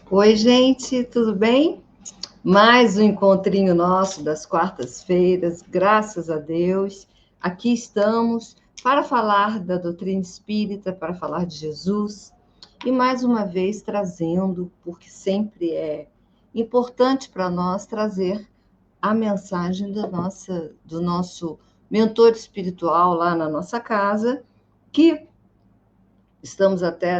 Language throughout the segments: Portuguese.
Oi, gente, tudo bem? Mais um encontrinho nosso das quartas-feiras, graças a Deus. Aqui estamos para falar da doutrina espírita, para falar de Jesus e mais uma vez trazendo, porque sempre é importante para nós trazer a mensagem do nosso mentor espiritual lá na nossa casa, que estamos até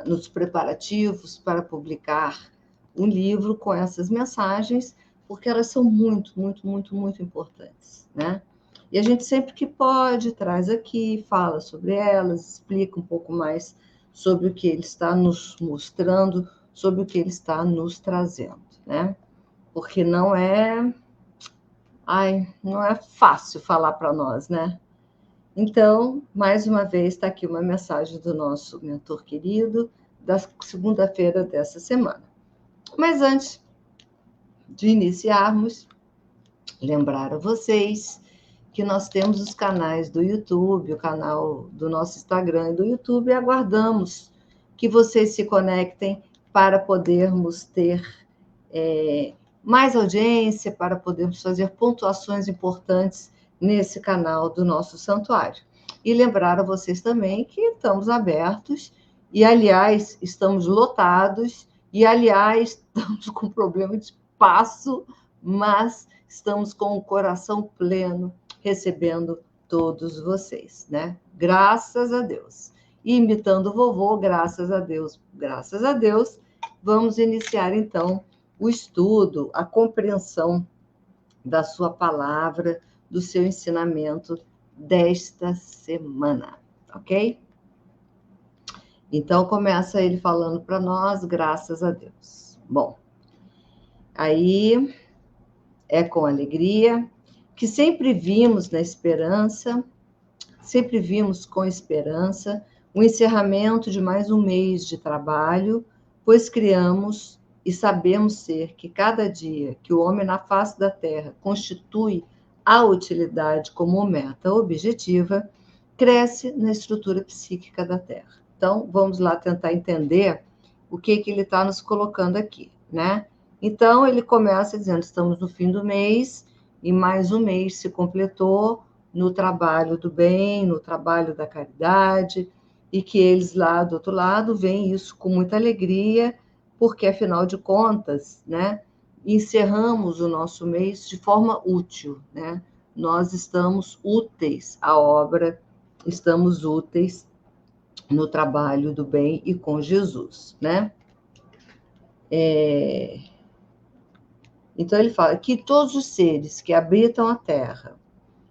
nos preparativos para publicar um livro com essas mensagens, porque elas são muito, muito, muito, muito importantes, né? E a gente sempre que pode traz aqui, fala sobre elas, explica um pouco mais sobre o que ele está nos mostrando, sobre o que ele está nos trazendo, né? Porque não é fácil falar para nós, né? Então, mais uma vez, está aqui uma mensagem do nosso mentor querido, da segunda-feira dessa semana. Mas antes de iniciarmos, lembrar a vocês que nós temos os canais do YouTube, o canal do nosso Instagram e do YouTube, e aguardamos que vocês se conectem para podermos ter mais audiência, para podermos fazer pontuações importantes nesse canal do nosso santuário. E lembrar a vocês também que estamos abertos e, aliás, estamos lotados e, aliás, estamos com problema de espaço, mas estamos com o coração pleno recebendo todos vocês, né? Graças a Deus. E imitando o vovô, graças a Deus, vamos iniciar então o estudo, a compreensão da sua palavra, do seu ensinamento desta semana, ok? Então, começa ele falando para nós, graças a Deus. Bom, aí é com alegria que sempre vimos com esperança, o encerramento de mais um mês de trabalho, pois criamos e sabemos ser que cada dia que o homem na face da Terra constitui a utilidade como meta objetiva, cresce na estrutura psíquica da Terra. Então, vamos lá tentar entender o que ele está nos colocando aqui, né? Então, ele começa dizendo, estamos no fim do mês, e mais um mês se completou no trabalho do bem, no trabalho da caridade, e que eles lá do outro lado veem isso com muita alegria, porque, afinal de contas, né, encerramos o nosso mês de forma útil, né? Nós estamos úteis à obra, estamos úteis no trabalho do bem e com Jesus, né? Então, ele fala que todos os seres que habitam a Terra,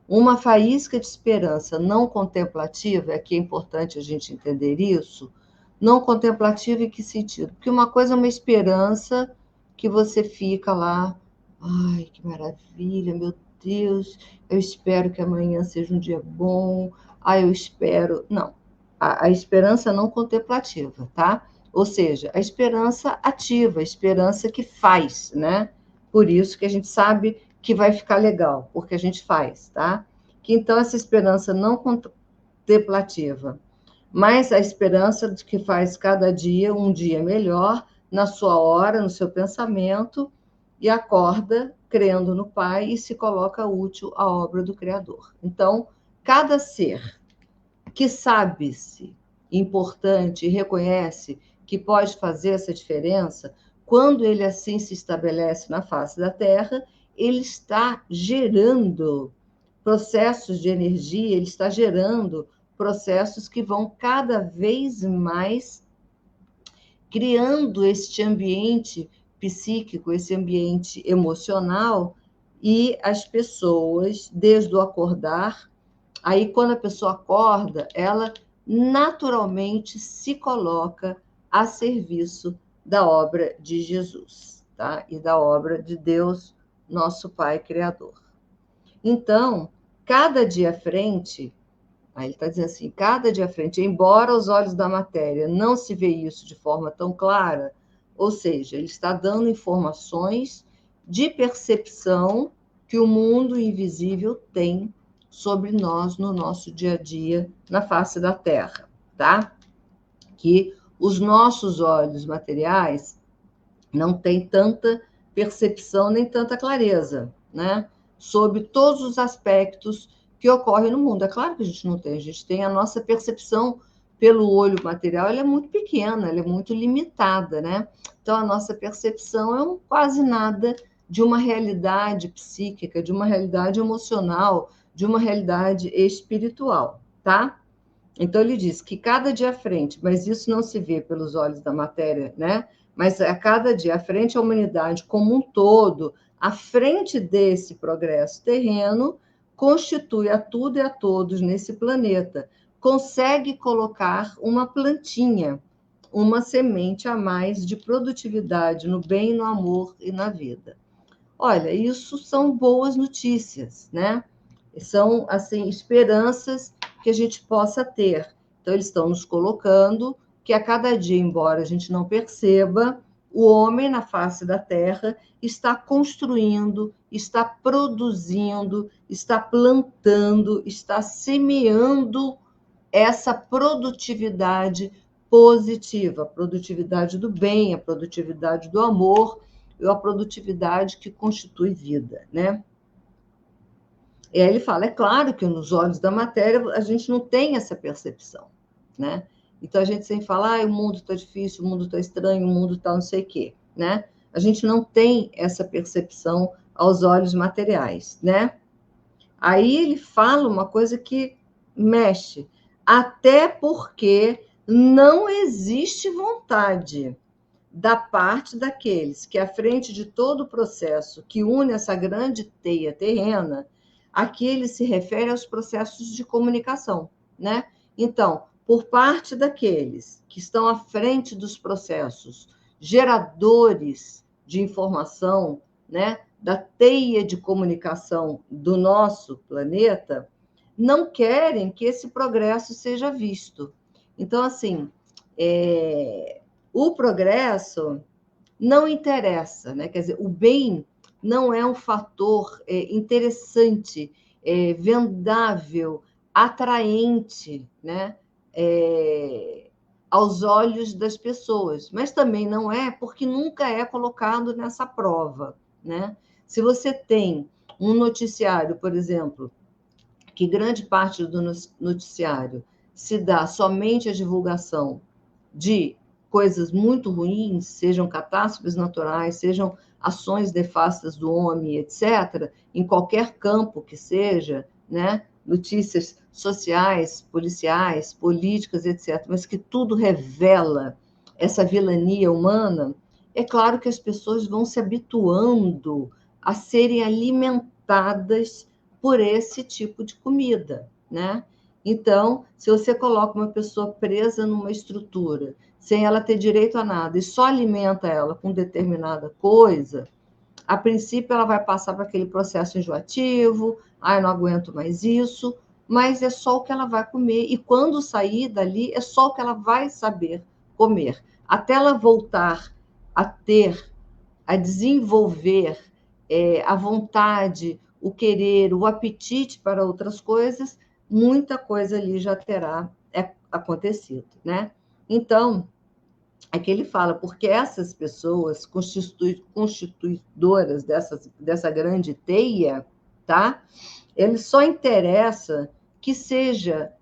uma faísca de esperança não contemplativa, aqui é importante a gente entender isso, não contemplativa em que sentido? Porque uma coisa é uma esperança que você fica lá, ai, que maravilha, meu Deus, eu espero que amanhã seja um dia bom, eu espero... Não, a esperança não contemplativa, tá? Ou seja, a esperança ativa, a esperança que faz, né? Por isso que a gente sabe que vai ficar legal, porque a gente faz, tá? Que então essa esperança não contemplativa, mas a esperança de que faz cada dia um dia melhor, na sua hora, no seu pensamento, e acorda crendo no Pai e se coloca útil à obra do Criador. Então, cada ser que sabe-se importante e reconhece que pode fazer essa diferença, quando ele assim se estabelece na face da Terra, ele está gerando processos de energia, ele está gerando processos que vão cada vez mais criando este ambiente psíquico, esse ambiente emocional, e as pessoas, desde o acordar, aí quando a pessoa acorda, ela naturalmente se coloca a serviço da obra de Jesus, tá? E da obra de Deus, nosso Pai Criador. Então, cada dia à frente, aí ele está dizendo assim, cada dia à frente, embora aos olhos da matéria não se vê isso de forma tão clara, ou seja, ele está dando informações de percepção que o mundo invisível tem sobre nós no nosso dia a dia na face da Terra, tá? Que os nossos olhos materiais não tem tanta percepção nem tanta clareza, né, sobre todos os aspectos que ocorrem no mundo. É claro que a gente não tem, a gente tem a nossa percepção pelo olho material, ela é muito pequena, ela é muito limitada, né? Então a nossa percepção é quase nada de uma realidade psíquica, de uma realidade emocional, de uma realidade espiritual, tá? Então ele diz que cada dia à frente, mas isso não se vê pelos olhos da matéria, né? Mas a cada dia à frente, a humanidade como um todo, à frente desse progresso terreno, constitui a tudo e a todos nesse planeta, consegue colocar uma plantinha, uma semente a mais de produtividade no bem, no amor e na vida. Olha, isso são boas notícias, né? São, assim, esperanças que a gente possa ter. Então, eles estão nos colocando que a cada dia, embora a gente não perceba, o homem na face da Terra está construindo, está produzindo, está plantando, está semeando essa produtividade positiva, a produtividade do bem, a produtividade do amor, e a produtividade que constitui vida, né? E aí ele fala, é claro que nos olhos da matéria a gente não tem essa percepção, né? Então a gente sempre fala, o mundo está difícil, o mundo está estranho, o mundo está não sei o quê, né? A gente não tem essa percepção aos olhos materiais, né? Aí ele fala uma coisa que mexe, até porque não existe vontade da parte daqueles que, à frente de todo o processo que une essa grande teia terrena, aqui ele se refere aos processos de comunicação, né? Então, por parte daqueles que estão à frente dos processos geradores de informação, né, da teia de comunicação do nosso planeta, não querem que esse progresso seja visto. Então, assim, o progresso não interessa, né? Quer dizer, o bem não é um fator interessante, vendável, atraente, né? Aos olhos das pessoas, mas também não é porque nunca é colocado nessa prova, né? Se você tem um noticiário, por exemplo, que grande parte do noticiário se dá somente a divulgação de coisas muito ruins, sejam catástrofes naturais, sejam ações nefastas do homem, etc., em qualquer campo que seja, né? Notícias sociais, policiais, políticas, etc., mas que tudo revela essa vilania humana, é claro que as pessoas vão se habituando a serem alimentadas por esse tipo de comida, né? Então, se você coloca uma pessoa presa numa estrutura, sem ela ter direito a nada, e só alimenta ela com determinada coisa, a princípio ela vai passar por aquele processo enjoativo, eu não aguento mais isso, mas é só o que ela vai comer, e quando sair dali, é só o que ela vai saber comer. Até ela voltar a ter, a desenvolver a vontade, o querer, o apetite para outras coisas, muita coisa ali já terá acontecido, né? Então, aqui ele fala, porque essas pessoas constituidoras dessa grande teia, tá? Ele só interessa que seja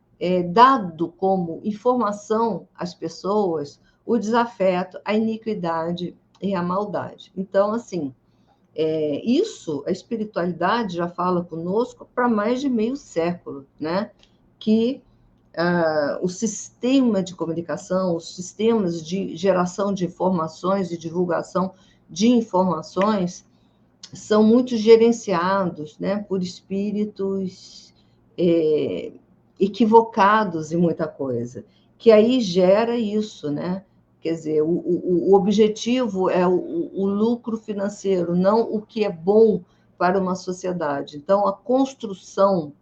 dado como informação às pessoas o desafeto, a iniquidade e a maldade. Então, assim, isso, a espiritualidade já fala conosco para mais de meio século, né? Que o sistema de comunicação, os sistemas de geração de informações e divulgação de informações são muito gerenciados, né, por espíritos equivocados em muita coisa, que aí gera isso, né? Quer dizer, o objetivo é o lucro financeiro, não o que é bom para uma sociedade. Então, a construção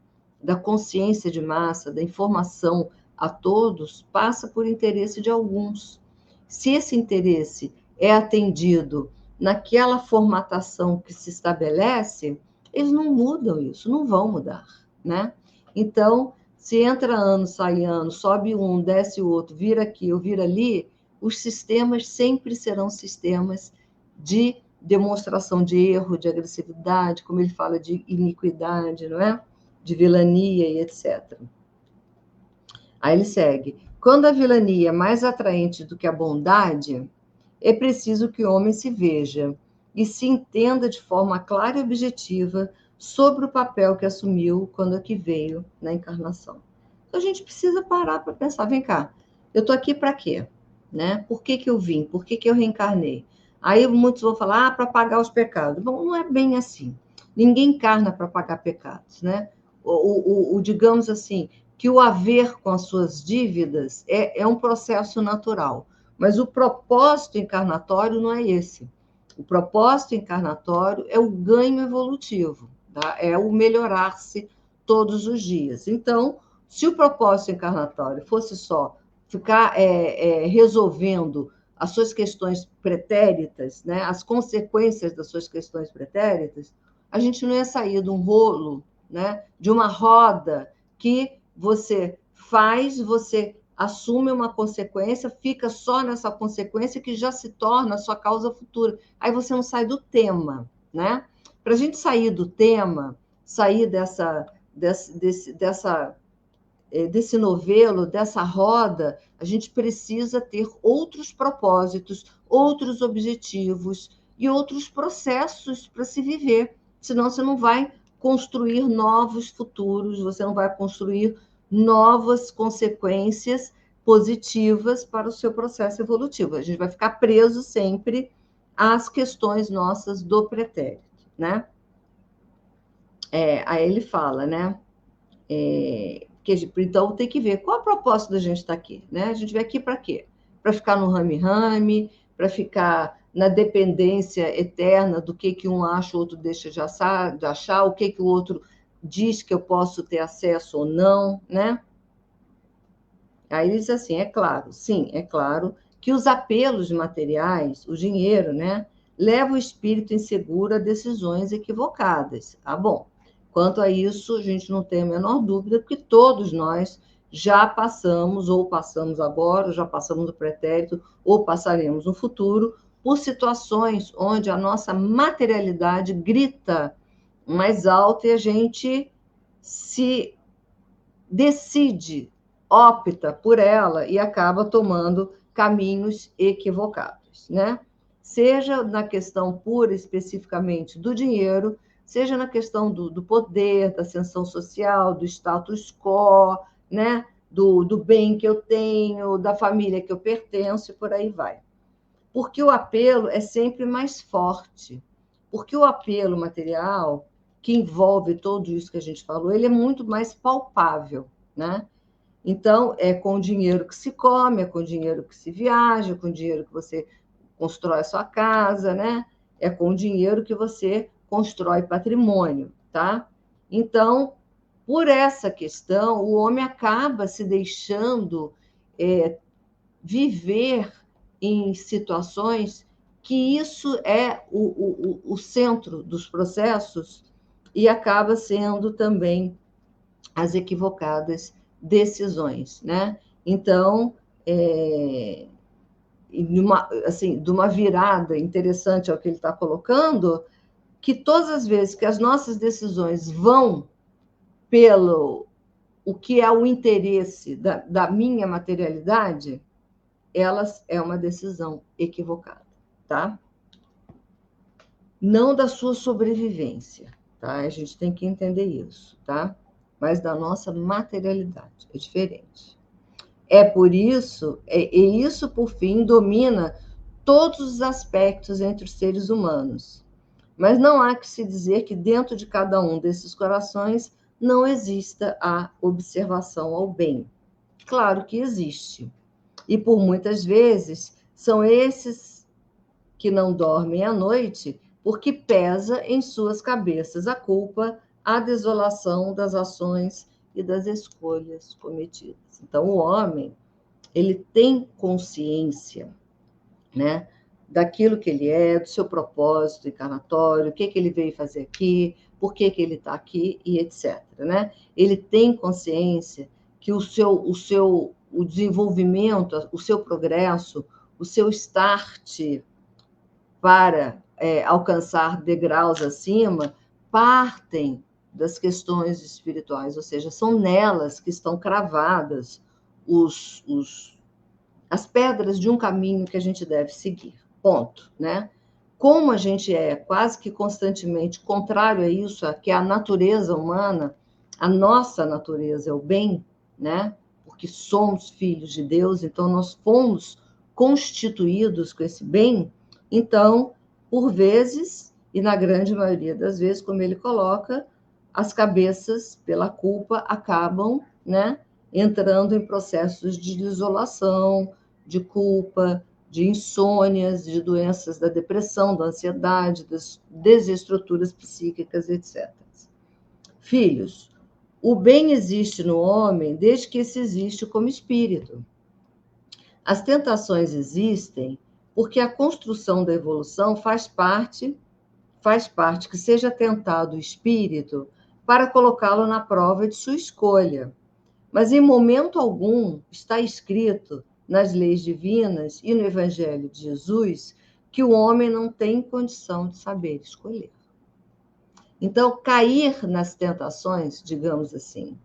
da consciência de massa, da informação a todos, passa por interesse de alguns. Se esse interesse é atendido naquela formatação que se estabelece, eles não mudam isso, não vão mudar, né? Então, se entra ano, sai ano, sobe um, desce o outro, vira aqui ou vira ali, os sistemas sempre serão sistemas de demonstração de erro, de agressividade, como ele fala de iniquidade, não é? De vilania e etc. Aí ele segue. Quando a vilania é mais atraente do que a bondade, é preciso que o homem se veja e se entenda de forma clara e objetiva sobre o papel que assumiu quando aqui veio na encarnação. Então a gente precisa parar para pensar, vem cá, eu estou aqui para quê? Né? Por que que eu vim? Por que que eu reencarnei? Aí muitos vão falar, para pagar os pecados. Bom, não é bem assim. Ninguém encarna para pagar pecados, né? Digamos assim, que o haver com as suas dívidas é um processo natural. Mas o propósito encarnatório não é esse. O propósito encarnatório é o ganho evolutivo, tá? É o melhorar-se todos os dias. Então, se o propósito encarnatório fosse só ficar resolvendo as suas questões pretéritas, né, as consequências das suas questões pretéritas, a gente não ia sair de um rolo, né, de uma roda que você faz, você assume uma consequência, fica só nessa consequência que já se torna a sua causa futura. Aí você não sai do tema, né? Para a gente sair do tema, sair desse novelo, dessa roda, a gente precisa ter outros propósitos, outros objetivos e outros processos para se viver. Senão você não vai construir novos futuros, você não vai construir novas consequências positivas para o seu processo evolutivo. A gente vai ficar preso sempre às questões nossas do pretérito, né? Aí ele fala, né? Então tem que ver qual é o propósito da gente estar aqui, né? A gente veio aqui para quê? Para ficar no rame-rame, para ficar na dependência eterna do que um acha, o outro deixa de achar, o que o outro diz que eu posso ter acesso ou não, né? Aí ele diz assim, é claro, sim, é claro que os apelos materiais, o dinheiro, né, leva o espírito inseguro a decisões equivocadas. Ah, bom, quanto a isso, a gente não tem a menor dúvida, porque todos nós já passamos, ou passamos agora, ou já passamos no pretérito, ou passaremos no futuro, por situações onde a nossa materialidade grita mais alto e a gente se decide, opta por ela e acaba tomando caminhos equivocados, né? Seja na questão pura, especificamente, do dinheiro, seja na questão do poder, da ascensão social, do status quo, né? Do bem que eu tenho, da família que eu pertenço, e por aí vai. Porque o apelo é sempre mais forte. Porque o apelo material, que envolve tudo isso que a gente falou, ele é muito mais palpável, né? Então, é com o dinheiro que se come, é com o dinheiro que se viaja, é com o dinheiro que você constrói a sua casa, né? É com o dinheiro que você constrói patrimônio, tá? Então, por essa questão, o homem acaba se deixando viver em situações que isso é o centro dos processos e acaba sendo também as equivocadas decisões, né? Então, de uma virada interessante ao que ele está colocando, que todas as vezes que as nossas decisões vão pelo o que é o interesse da minha materialidade, elas é uma decisão equivocada, tá? Não da sua sobrevivência, tá? A gente tem que entender isso, tá? Mas da nossa materialidade, é diferente. É por isso, e isso, por fim, domina todos os aspectos entre os seres humanos. Mas não há que se dizer que dentro de cada um desses corações não exista a observação ao bem. Claro que existe. E por muitas vezes são esses que não dormem à noite porque pesa em suas cabeças a culpa, a desolação das ações e das escolhas cometidas. Então, o homem, ele tem consciência, né, daquilo que ele é, do seu propósito encarnatório, o que ele veio fazer aqui, por que ele está aqui e etc. Né? Ele tem consciência que o desenvolvimento, o seu progresso, o seu start para alcançar degraus acima, partem das questões espirituais, ou seja, são nelas que estão cravadas as pedras de um caminho que a gente deve seguir. Ponto, né? Como a gente é quase que constantemente contrário a isso, que a natureza humana, a nossa natureza é o bem, né? Porque somos filhos de Deus, então nós fomos constituídos com esse bem. Então, por vezes, e na grande maioria das vezes, como ele coloca, as cabeças, pela culpa, acabam, né, entrando em processos de desolação, de culpa, de insônias, de doenças da depressão, da ansiedade, das desestruturas psíquicas, etc. Filhos, o bem existe no homem desde que se existe como espírito. As tentações existem porque a construção da evolução faz parte que seja tentado o espírito para colocá-lo na prova de sua escolha. Mas em momento algum está escrito nas leis divinas e no Evangelho de Jesus que o homem não tem condição de saber escolher. Então, cair nas tentações, digamos assim,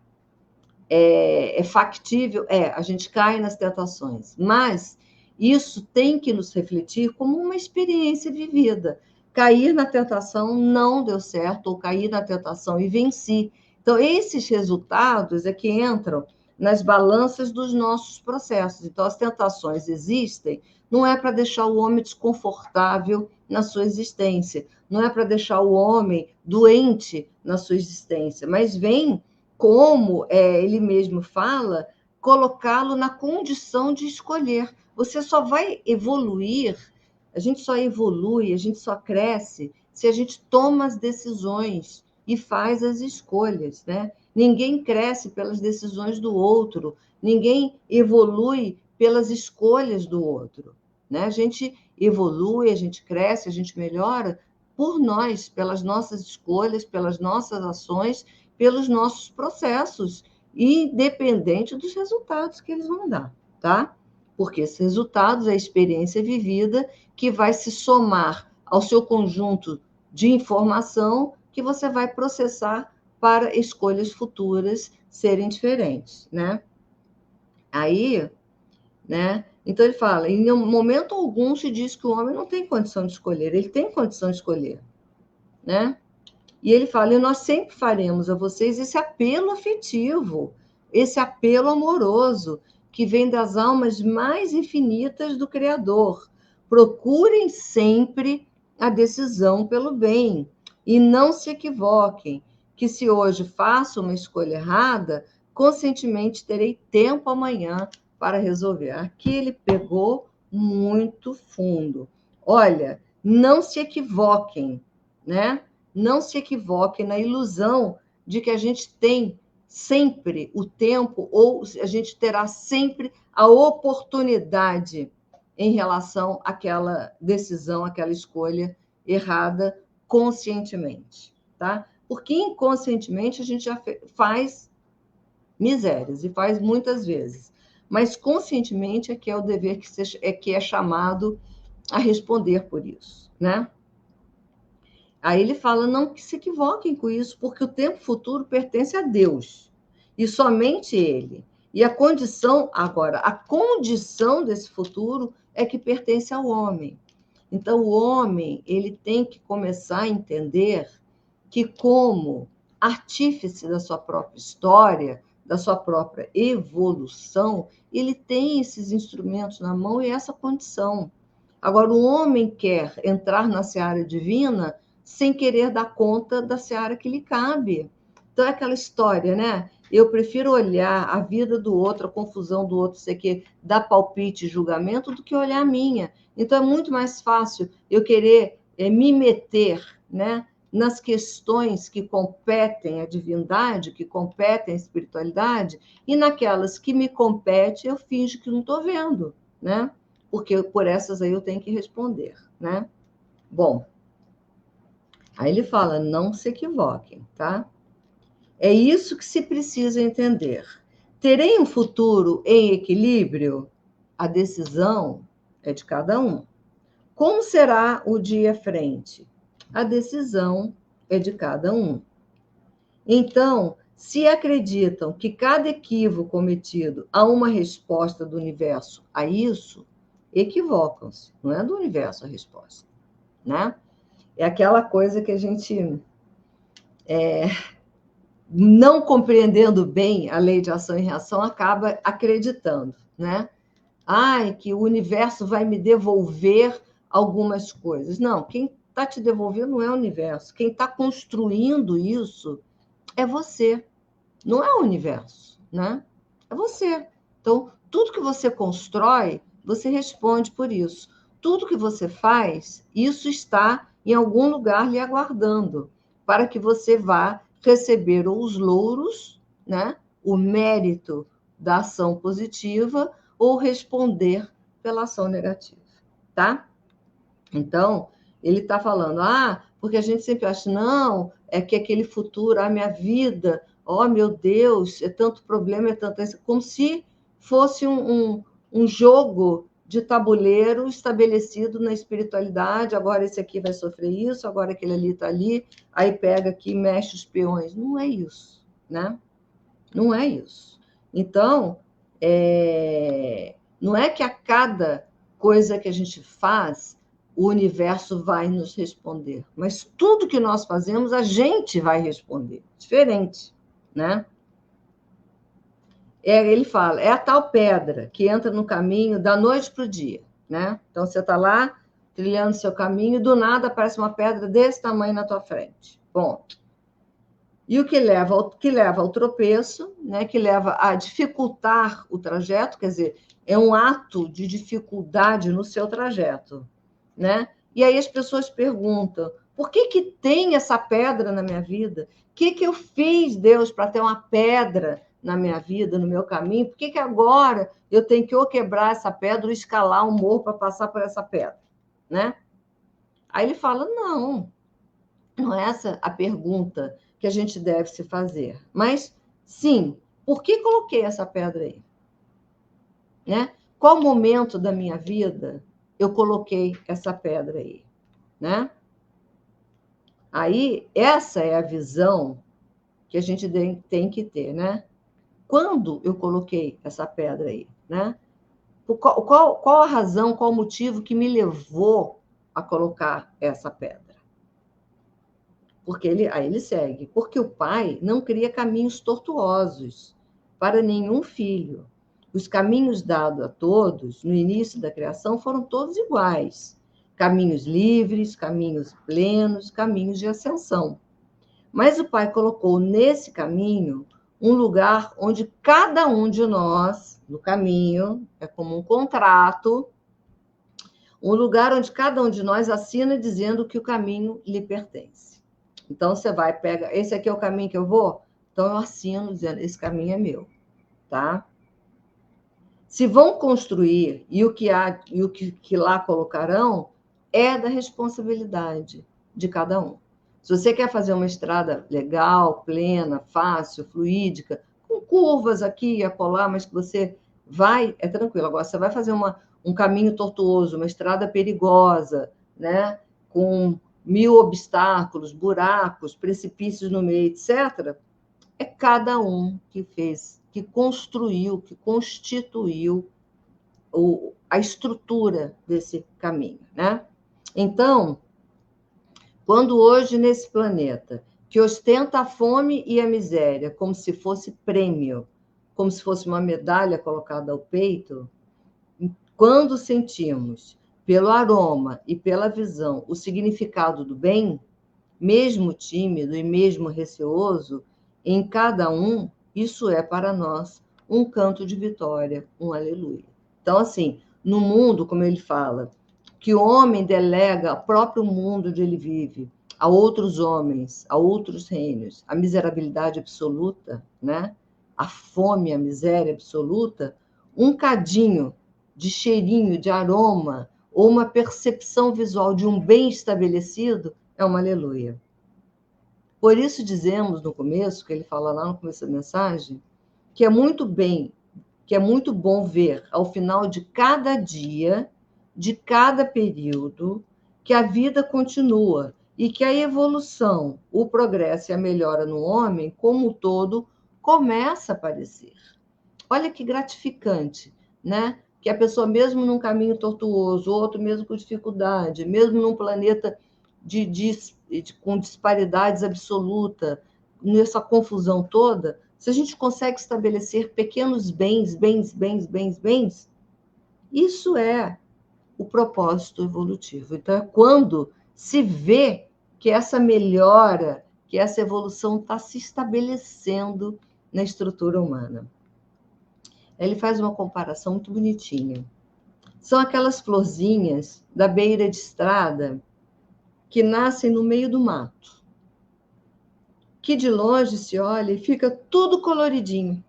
é factível, a gente cai nas tentações, mas isso tem que nos refletir como uma experiência vivida. Cair na tentação não deu certo, ou cair na tentação e venci. Então, esses resultados é que entram nas balanças dos nossos processos. Então, as tentações existem, não é para deixar o homem desconfortável na sua existência, não é para deixar o homem doente na sua existência, mas vem, como ele mesmo fala, colocá-lo na condição de escolher. Você só vai evoluir, a gente só evolui, a gente só cresce se a gente toma as decisões e faz as escolhas, né? Ninguém cresce pelas decisões do outro, ninguém evolui pelas escolhas do outro, né? A gente evolui, a gente cresce, a gente melhora por nós, pelas nossas escolhas, pelas nossas ações, pelos nossos processos, independente dos resultados que eles vão dar, tá? Porque esses resultados é a experiência vivida que vai se somar ao seu conjunto de informação que você vai processar para escolhas futuras serem diferentes, né? Aí, né? Então ele fala, em momento algum se diz que o homem não tem condição de escolher, ele tem condição de escolher, né? E ele fala, e nós sempre faremos a vocês esse apelo afetivo, esse apelo amoroso, que vem das almas mais infinitas do Criador. Procurem sempre a decisão pelo bem, e não se equivoquem, que se hoje faço uma escolha errada, conscientemente terei tempo amanhã para resolver. Aqui ele pegou muito fundo. Olha, não se equivoquem, né? Não se equivoquem na ilusão de que a gente tem sempre o tempo ou a gente terá sempre a oportunidade em relação àquela decisão, àquela escolha errada conscientemente, tá? Porque inconscientemente a gente já faz misérias e faz muitas vezes, mas conscientemente é que é o dever que é chamado a responder por isso, né? Aí ele fala, não que se equivoquem com isso, porque o tempo futuro pertence a Deus, e somente Ele. E a condição desse futuro é que pertence ao homem. Então, o homem, ele tem que começar a entender que, como artífice da sua própria história, da sua própria evolução, ele tem esses instrumentos na mão e essa condição. Agora, o homem quer entrar na seara divina sem querer dar conta da seara que lhe cabe. Então, é aquela história, né? Eu prefiro olhar a vida do outro, a confusão do outro, sei que dar palpite e julgamento, do que olhar a minha. Então, é muito mais fácil eu querer me meter, né, nas questões que competem à divindade, que competem à espiritualidade, e naquelas que me competem, eu finjo que não estou vendo, né? Porque por essas aí eu tenho que responder, né? Bom, aí ele fala, não se equivoquem, tá? É isso que se precisa entender. Terei um futuro em equilíbrio? A decisão é de cada um. Como será o dia à frente? A decisão é de cada um. Então, se acreditam que cada equívoco cometido há uma resposta do universo a isso, equivocam-se. Não é do universo a resposta, né? É aquela coisa que a gente, não compreendendo bem a lei de ação e reação, acaba acreditando, né? Ai, que o universo vai me devolver algumas coisas. Não, quem está te devolvendo não é o universo. Quem está construindo isso é você. Não é o universo, né? É você. Então, tudo que você constrói, você responde por isso. Tudo que você faz, isso está em algum lugar lhe aguardando, para que você vá receber os louros, né? O mérito da ação positiva ou responder pela ação negativa, tá? Então, ele está falando, porque a gente sempre acha, não, é que aquele futuro, minha vida, oh, meu Deus, é tanto problema, é tanto isso, como se fosse um jogo de tabuleiro estabelecido na espiritualidade, agora esse aqui vai sofrer isso, agora aquele ali está ali, aí pega aqui e mexe os peões. Não é isso, né? Não é isso. Então, não é que a cada coisa que a gente faz, o universo vai nos responder, mas tudo que nós fazemos, a gente vai responder. Diferente, né? Ele fala, é a tal pedra que entra no caminho da noite para o dia, né? Então, você está lá, trilhando seu caminho, e do nada aparece uma pedra desse tamanho na tua frente. Ponto. E o que leva ao tropeço, né, que leva a dificultar o trajeto, quer dizer, é um ato de dificuldade no seu trajeto, né? E aí as pessoas perguntam, por que tem essa pedra na minha vida? O que eu fiz, Deus, para ter uma pedra na minha vida, no meu caminho? Por que agora eu tenho que ou quebrar essa pedra ou escalar um morro para passar por essa pedra, né? Aí ele fala, não é essa a pergunta que a gente deve se fazer. Mas, sim, por que coloquei essa pedra aí? Né? Qual momento da minha vida eu coloquei essa pedra aí? Né? Aí, essa é a visão que a gente tem que ter, né? Quando eu coloquei essa pedra aí, né? Qual a razão, qual o motivo que me levou a colocar essa pedra? Porque aí ele segue. Porque o pai não cria caminhos tortuosos para nenhum filho. Os caminhos dados a todos, no início da criação, foram todos iguais. Caminhos livres, caminhos plenos, caminhos de ascensão. Mas o pai colocou nesse caminho um lugar onde cada um de nós, no caminho, é como um contrato, um lugar onde cada um de nós assina dizendo que o caminho lhe pertence. Então, você vai, pega, esse aqui é o caminho que eu vou? Então, eu assino dizendo, esse caminho é meu, tá? Se vão construir e o que lá colocarão é da responsabilidade de cada um. Se você quer fazer uma estrada legal, plena, fácil, fluídica, com curvas aqui e acolá, mas que você vai, é tranquilo. Agora, você vai fazer um caminho tortuoso, uma estrada perigosa, né? Com 1000 obstáculos, buracos, precipícios no meio, etc., é cada um que fez, que construiu, que constituiu a estrutura desse caminho, né? Então, quando hoje nesse planeta, que ostenta a fome e a miséria como se fosse prêmio, como se fosse uma medalha colocada ao peito, quando sentimos pelo aroma e pela visão o significado do bem, mesmo tímido e mesmo receoso, em cada um, isso é para nós um canto de vitória, um aleluia. Então, assim, no mundo, como ele fala, que o homem delega o próprio mundo onde ele vive a outros homens, a outros reinos, a miserabilidade absoluta, né? A fome, a miséria absoluta, um cadinho de cheirinho, de aroma, ou uma percepção visual de um bem estabelecido, é uma aleluia. Por isso dizemos no começo, que ele fala lá no começo da mensagem, que é muito bom ver ao final de cada dia de cada período, que a vida continua e que a evolução, o progresso e a melhora no homem, como um todo, começa a aparecer. Olha que gratificante, né? Que a pessoa, mesmo num caminho tortuoso, outro mesmo com dificuldade, mesmo num planeta com disparidades absoluta, nessa confusão toda, se a gente consegue estabelecer pequenos bens, isso é o propósito evolutivo. Então, é quando se vê que essa melhora, que essa evolução está se estabelecendo na estrutura humana. Ele faz uma comparação muito bonitinha. São aquelas florzinhas da beira de estrada que nascem no meio do mato, que de longe se olha e fica tudo coloridinho.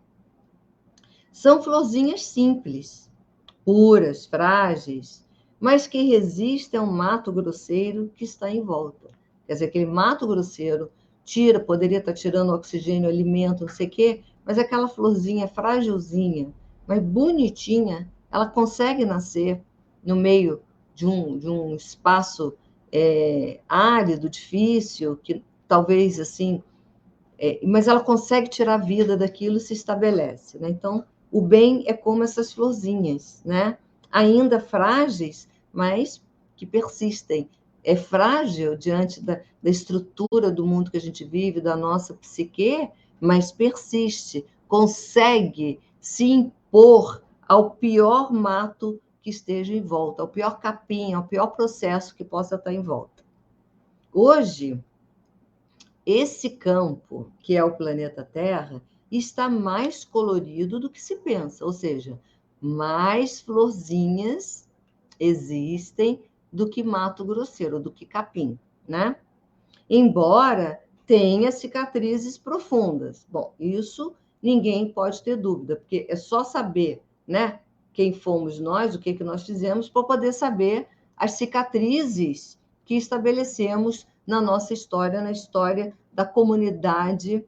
São florzinhas simples, puras, frágeis, mas que resistem ao mato grosseiro que está em volta. Quer dizer, aquele mato grosseiro poderia estar tirando oxigênio, alimento, não sei o quê, mas aquela florzinha frágilzinha, mas bonitinha, ela consegue nascer no meio de um espaço árido, difícil, que talvez assim, mas ela consegue tirar a vida daquilo e se estabelece, né? Então, o bem é como essas florzinhas, né? Ainda frágeis, mas que persistem. É frágil diante da estrutura do mundo que a gente vive, da nossa psique, mas persiste, consegue se impor ao pior mato que esteja em volta, ao pior capim, ao pior processo que possa estar em volta. Hoje, esse campo, que é o planeta Terra, está mais colorido do que se pensa, ou seja, mais florzinhas existem do que mato grosseiro, do que capim, né? Embora tenha cicatrizes profundas. Bom, isso ninguém pode ter dúvida, porque é só saber, né, quem fomos nós, o que nós fizemos, para poder saber as cicatrizes que estabelecemos na nossa história, na história da comunidade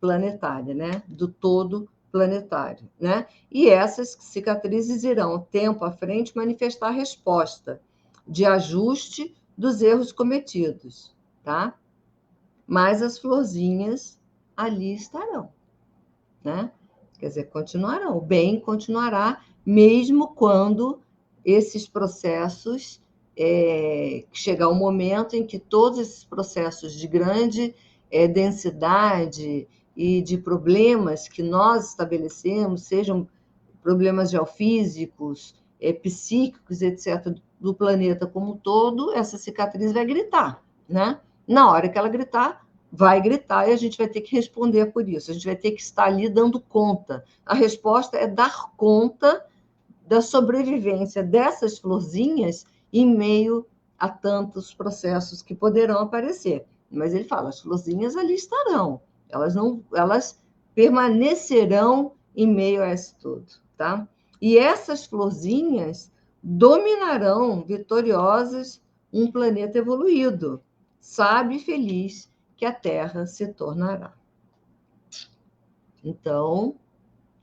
planetária, né, do todo planetário, né? E essas cicatrizes irão, tempo à frente, manifestar a resposta de ajuste dos erros cometidos, tá? Mas as florzinhas ali estarão, né? Quer dizer, continuarão, o bem continuará, mesmo quando esses processos, chegar um momento em que todos esses processos de grande densidade e de problemas que nós estabelecemos, sejam problemas geofísicos, psíquicos, etc., do planeta como um todo, essa cicatriz vai gritar, né? Na hora que ela gritar, vai gritar e a gente vai ter que responder por isso. A gente vai ter que estar ali dando conta. A resposta é dar conta da sobrevivência dessas florzinhas em meio a tantos processos que poderão aparecer. Mas ele fala, as florzinhas ali estarão. Elas permanecerão em meio a isso tudo, tá? E essas florzinhas dominarão vitoriosas um planeta evoluído, sábio e feliz que a Terra se tornará. Então,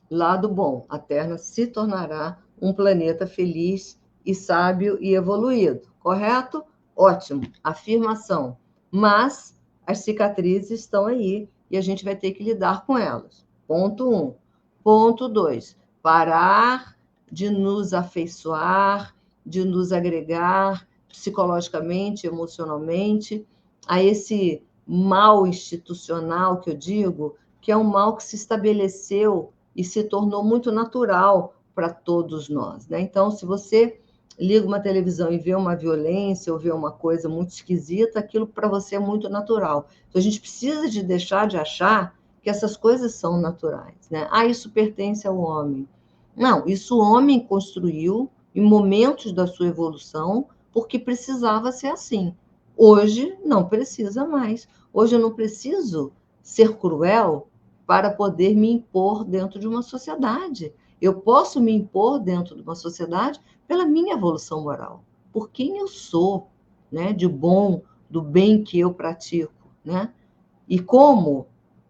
lado bom, a Terra se tornará um planeta feliz e sábio e evoluído, correto? Ótimo, afirmação. Mas as cicatrizes estão aí e a gente vai ter que lidar com elas. Ponto 1. Ponto 2. Parar de nos afeiçoar, de nos agregar psicologicamente, emocionalmente, a esse mal institucional que eu digo, que é um mal que se estabeleceu e se tornou muito natural para todos nós, né? Então, se você liga uma televisão e vê uma violência ou vê uma coisa muito esquisita, aquilo para você é muito natural. Então, a gente precisa de deixar de achar que essas coisas são naturais, né? Ah, isso pertence ao homem. Não, isso o homem construiu em momentos da sua evolução porque precisava ser assim. Hoje não precisa mais. Hoje eu não preciso ser cruel para poder me impor dentro de uma sociedade. Eu posso me impor dentro de uma sociedade pela minha evolução moral, por quem eu sou, né? De bom, do bem que eu pratico, né? E como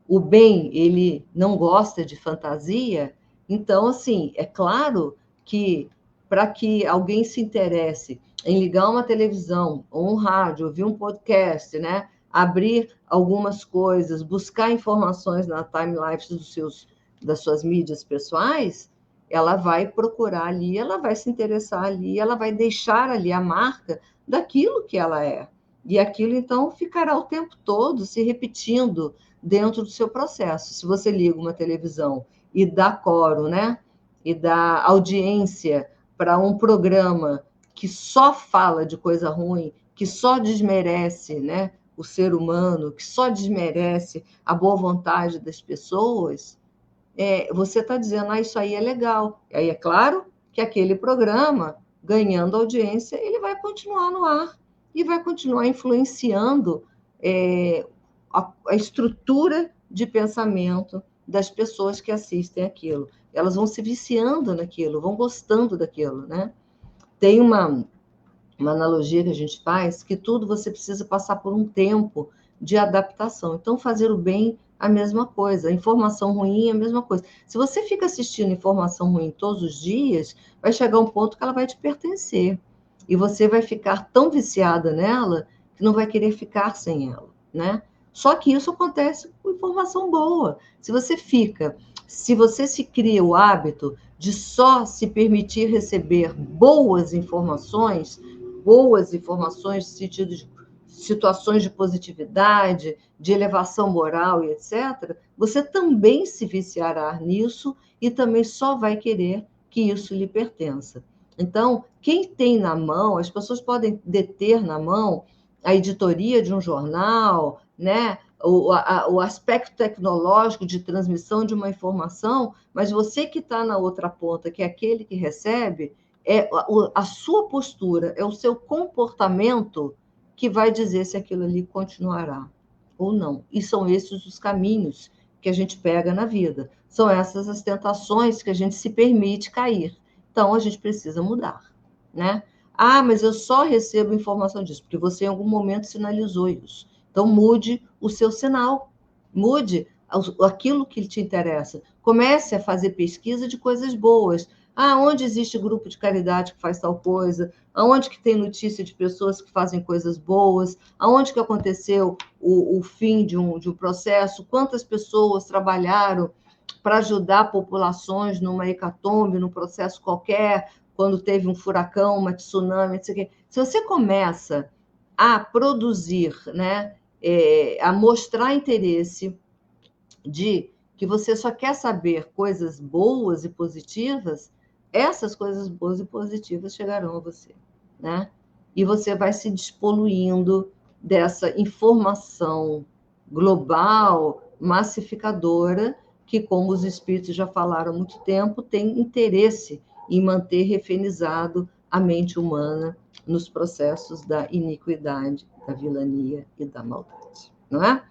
o bem, ele não gosta de fantasia, então, assim, é claro que para que alguém se interesse em ligar uma televisão ou um rádio, ouvir um podcast, né? Abrir algumas coisas, buscar informações na timeline das suas mídias pessoais, ela vai procurar ali, ela vai se interessar ali, ela vai deixar ali a marca daquilo que ela é. E aquilo, então, ficará o tempo todo se repetindo dentro do seu processo. Se você liga uma televisão e dá coro, né? E dá audiência para um programa que só fala de coisa ruim, que só desmerece, né, o ser humano, que só desmerece a boa vontade das pessoas, você está dizendo, isso aí é legal. E aí é claro que aquele programa, ganhando audiência, ele vai continuar no ar e vai continuar influenciando a estrutura de pensamento das pessoas que assistem aquilo. Elas vão se viciando naquilo, vão gostando daquilo, né? Tem uma analogia que a gente faz, que tudo você precisa passar por um tempo de adaptação. Então, fazer o bem, a mesma coisa. A informação ruim, a mesma coisa. Se você fica assistindo informação ruim todos os dias, vai chegar um ponto que ela vai te pertencer. E você vai ficar tão viciada nela que não vai querer ficar sem ela, né? Só que isso acontece com informação boa. Se você se cria o hábito de só se permitir receber boas informações no sentido de situações de positividade, de elevação moral e etc., você também se viciará nisso e também só vai querer que isso lhe pertença. Então, quem tem na mão, as pessoas podem deter na mão a editoria de um jornal, né? O aspecto tecnológico de transmissão de uma informação, mas você que está na outra ponta, que é aquele que recebe, a sua postura, é o seu comportamento que vai dizer se aquilo ali continuará ou não. E são esses os caminhos que a gente pega na vida. São essas as tentações que a gente se permite cair. Então, a gente precisa mudar, né? Mas eu só recebo informação disso, porque você em algum momento sinalizou isso. Então, mude o seu sinal, mude aquilo que te interessa. Comece a fazer pesquisa de coisas boas. Onde existe grupo de caridade que faz tal coisa? Aonde que tem notícia de pessoas que fazem coisas boas? Aonde que aconteceu o fim de um processo? Quantas pessoas trabalharam para ajudar populações numa hecatombe, num processo qualquer, quando teve um furacão, uma tsunami, etc. Se você começa a produzir, né, a mostrar interesse de que você só quer saber coisas boas e positivas, essas coisas boas e positivas chegarão a você, né? E você vai se despoluindo dessa informação global, massificadora, que, como os espíritos já falaram há muito tempo, tem interesse em manter refenizado a mente humana nos processos da iniquidade, da vilania e da maldade, não é?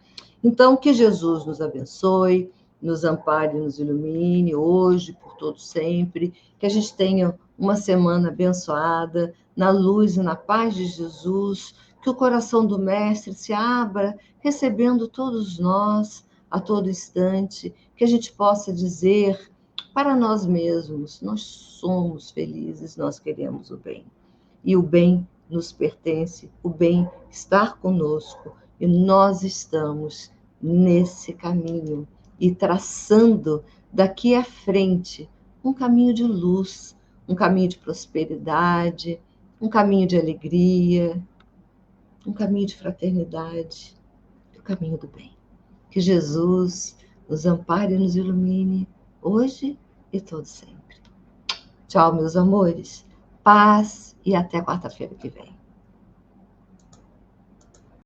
Então, que Jesus nos abençoe, nos ampare, nos ilumine hoje, por todo sempre, que a gente tenha uma semana abençoada, na luz e na paz de Jesus, que o coração do Mestre se abra, recebendo todos nós a todo instante, que a gente possa dizer para nós mesmos: nós somos felizes, nós queremos o bem. E o bem nos pertence, o bem está conosco, e nós estamos nesse caminho e traçando daqui à frente um caminho de luz, um caminho de prosperidade, um caminho de alegria, um caminho de fraternidade, o caminho do bem. Que Jesus nos ampare e nos ilumine hoje e todo sempre. Tchau, meus amores. Paz e até quarta-feira que vem.